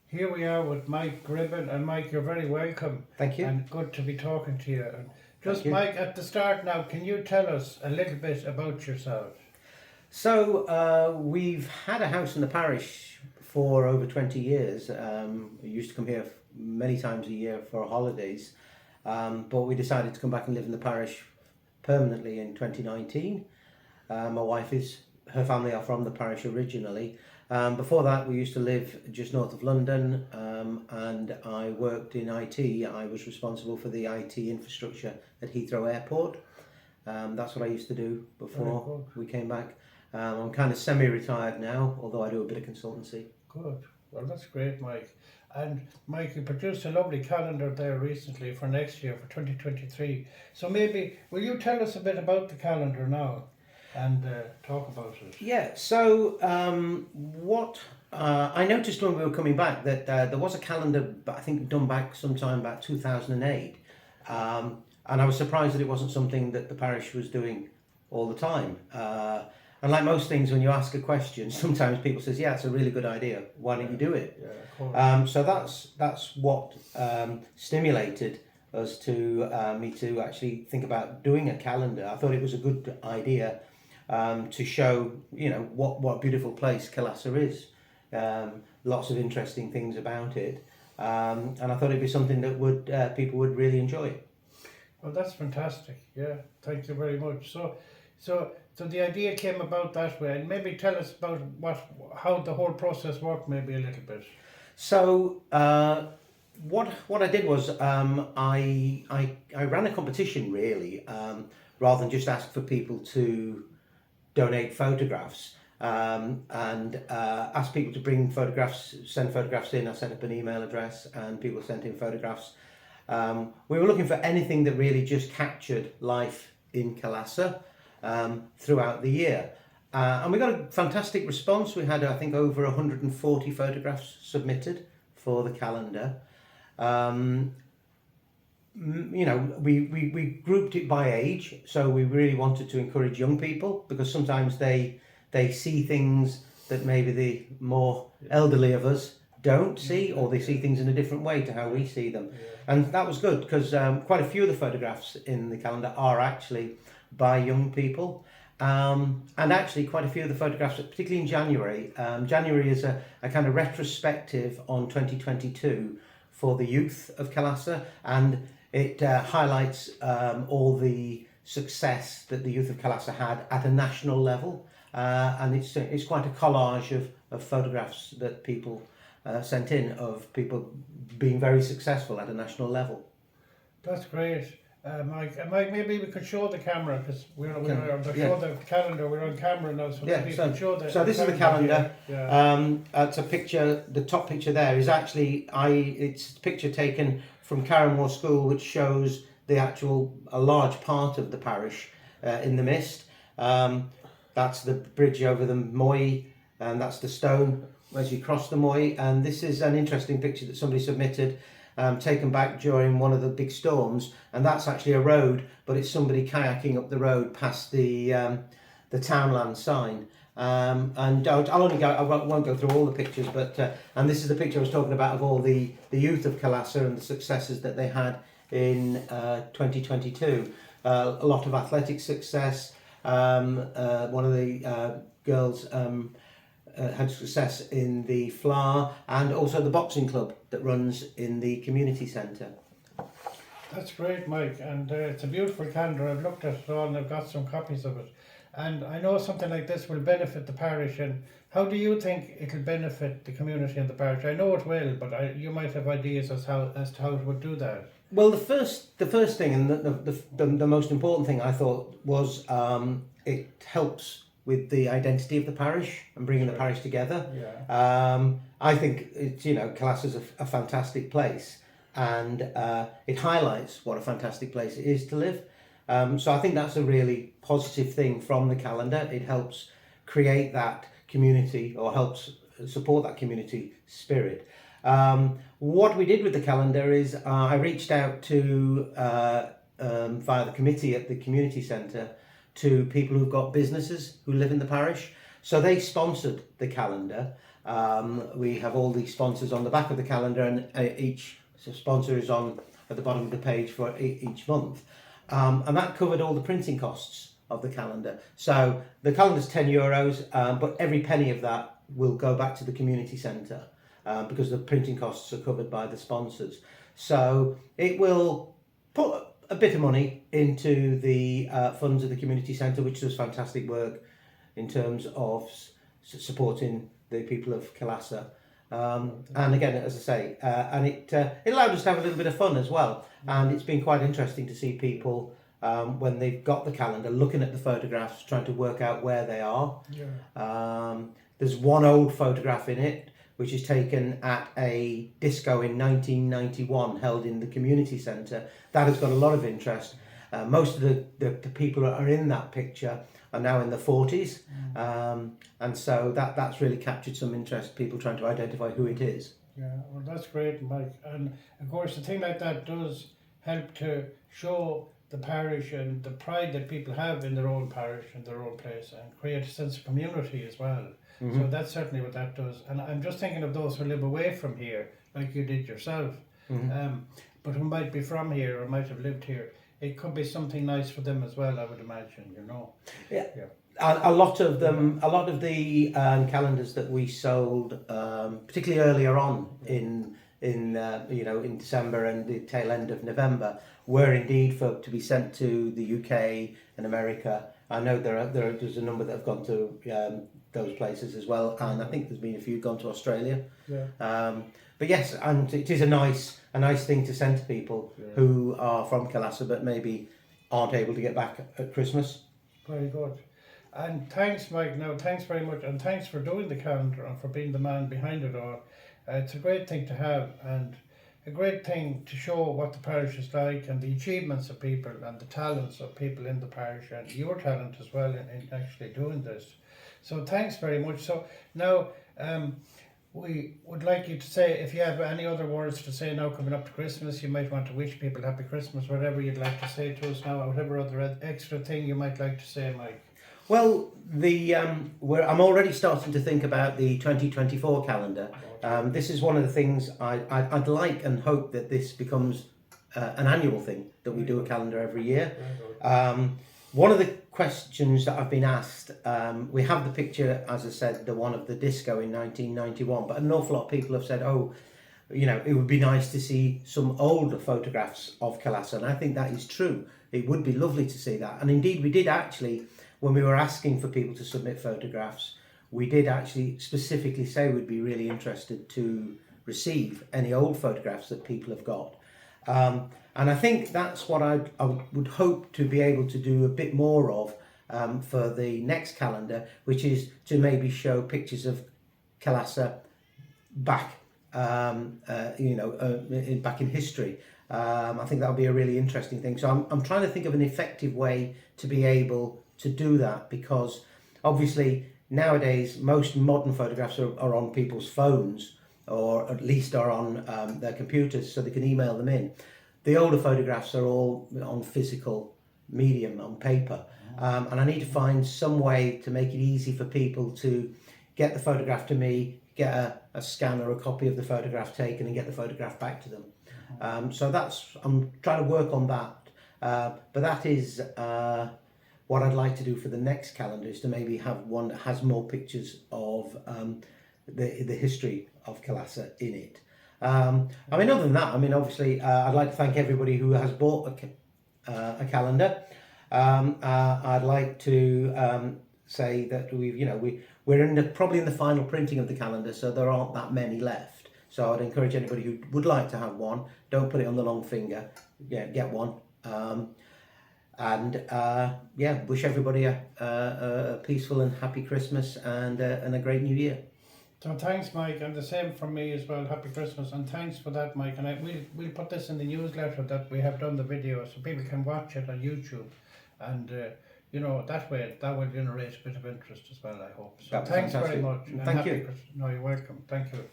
Here we are with Mike Gribben, and Mike, you're very welcome. Thank you. And good to be talking to you. And Thank just, you. Mike, at the start now, can you tell us a little bit about yourself? So we've had a house in the parish for over 20 years. We used to come here many times a year for holidays, but we decided to come back and live in the parish permanently in 2019. My wife is, her family are from the parish originally. Before that, we used to live just north of London, and I worked in IT. I was responsible for the IT infrastructure at Heathrow Airport. That's what I used to do before we came back. I'm kind of semi-retired now, although I do a bit of consultancy. Good. Well, that's great, Mike. And Mike, you produced a lovely calendar there recently for next year, for 2023. So maybe, will you tell us a bit about the calendar now and talk about it? Yeah, so what I noticed when we were coming back that there was a calendar, I think done back sometime about 2008, and I was surprised that it wasn't something that the parish was doing all the time. And like most things, when you ask a question, sometimes people says, "Yeah, it's a really good idea. Why don't you do it?" Yeah, of course. So that's what stimulated us to me to actually think about doing a calendar. I thought it was a good idea to show, what a beautiful place Killasser is. Lots of interesting things about it, and I thought it'd be something that would people would really enjoy. Well, that's fantastic. Yeah, thank you very much. So the idea came about that way, and maybe tell us about how the whole process worked, maybe a little bit. So what I did was I ran a competition really, rather than just ask for people to donate photographs, and ask people to bring photographs, send photographs in. I set up an email address and people sent in photographs. We were looking for anything that really just captured life in Killasser throughout the year. And we got a fantastic response. We had, I think, over 140 photographs submitted for the calendar. We grouped it by age, so we really wanted to encourage young people, because sometimes they see things that maybe the more elderly of us don't see, or they see things in a different way to how we see them. And that was good, because quite a few of the photographs in the calendar are actually by young people. And actually quite a few of the photographs, particularly in January. January is a kind of retrospective on 2022 for the youth of Killasser, and it highlights all the success that the youth of Killasser had at a national level, and it's quite a collage of photographs that people sent in of people being very successful at a national level. That's great. Mike, maybe we could show the camera, because show the calendar. We're on camera now, so maybe you can show the. So this is the calendar. Yeah. It's a picture. The top picture there is actually it's a picture taken from Carramore School, which shows a large part of the parish in the mist. That's the bridge over the Moy, and that's the stone as you cross the Moy. And this is an interesting picture that somebody submitted, taken back during one of the big storms, and that's actually a road, but it's somebody kayaking up the road past the Townland sign. And I won't go through all the pictures, but and this is the picture I was talking about of all the youth of Killasser and the successes that they had in 2022. A lot of athletic success. One of the girls had success in the flower, and also the boxing club that runs in the community centre. That's great, Mike, and it's a beautiful calendar. I've looked at it all and I've got some copies of it. And I know something like this will benefit the parish. And how do you think it'll benefit the community and the parish? I know it will, but you might have ideas as to how it would do that. Well, the first thing, and the most important thing I thought was it helps with the identity of the parish and bringing the parish together. Yeah. I think it's Killasser's a fantastic place, and it highlights what a fantastic place it is to live. So I think that's a really positive thing from the calendar. It helps create that community, or helps support that community spirit. What we did with the calendar is I reached out to via the committee at the community centre to people who've got businesses who live in the parish. So they sponsored the calendar, We have all the sponsors on the back of the calendar, and each sponsor is on at the bottom of the page for each month. And that covered all the printing costs of the calendar. So the calendar's €10, but every penny of that will go back to the community centre because the printing costs are covered by the sponsors. So it will put a bit of money into the funds of the community centre, which does fantastic work in terms of supporting the people of Killasser. And again, as I say, and it allowed us to have a little bit of fun as well. And it's been quite interesting to see people when they've got the calendar, looking at the photographs, trying to work out where they are. Yeah. There's one old photograph in it, which is taken at a disco in 1991, held in the community centre. That has got a lot of interest. Most of the people that are in that picture are now in the 40s, and so that's really captured some interest, people trying to identify who it is. Yeah, well, that's great, Mike. And of course, a thing like that does help to show the parish and the pride that people have in their own parish and their own place, and create a sense of community as well. Mm-hmm. So that's certainly what that does. And I'm just thinking of those who live away from here, like you did yourself, but who might be from here or might have lived here. It could be something nice for them as well, I would imagine, you know. Yeah. A lot of them, a lot of the calendars that we sold, particularly earlier on in December and the tail end of November, were indeed to be sent to the UK and America. I know there's a number that have gone to those places as well, and I think there's been a few gone to Australia. Yeah. But yes, and it is a nice thing to send to people who are from Killasser but maybe aren't able to get back at Christmas. Very good. And thanks, Mike. Now, thanks very much, and thanks for doing the calendar and for being the man behind it all. It's a great thing to have, and a great thing to show what the parish is like, and the achievements of people and the talents of people in the parish, and your talent as well in actually doing this. So thanks very much. So now we would like you to say, if you have any other words to say now coming up to Christmas, you might want to wish people happy Christmas, whatever you'd like to say to us now, or whatever other extra thing you might like to say, Mike. Well, I'm already starting to think about the 2024 calendar. This is one of the things I'd like and hope that this becomes an annual thing, that we do a calendar every year. One of the questions that I've been asked, we have the picture, as I said, the one of the disco in 1991, but an awful lot of people have said, it would be nice to see some older photographs of Killasser, and I think that is true. It would be lovely to see that, and indeed we did actually, when we were asking for people to submit photographs, we did actually specifically say we'd be really interested to receive any old photographs that people have got. And I think that's what I would hope to be able to do a bit more of for the next calendar, which is to maybe show pictures of Killasser back, back in history. I think that would be a really interesting thing. So I'm trying to think of an effective way to be able to do that, because obviously nowadays most modern photographs are on people's phones, or at least are on their computers, so they can email them in. The older photographs are all on physical medium, on paper, and I need to find some way to make it easy for people to get the photograph to me, get a scan or a copy of the photograph taken, and get the photograph back to them. So I'm trying to work on that, but that is what I'd like to do for the next calendar, is to maybe have one that has more pictures of the history of Killasser in it. Other than that, obviously, I'd like to thank everybody who has bought a calendar. I'd like to say that we're probably in the final printing of the calendar, so there aren't that many left. So I'd encourage anybody who would like to have one, don't put it on the long finger. Get one. Wish everybody a peaceful and happy Christmas and a great New Year. So thanks, Mike, and the same from me as well. Happy Christmas, and thanks for that, Mike. And we'll put this in the newsletter that we have done the video, so people can watch it on YouTube, and that way that will generate a bit of interest as well, I hope. So thanks very much. Thank you. No, you're welcome. Thank you.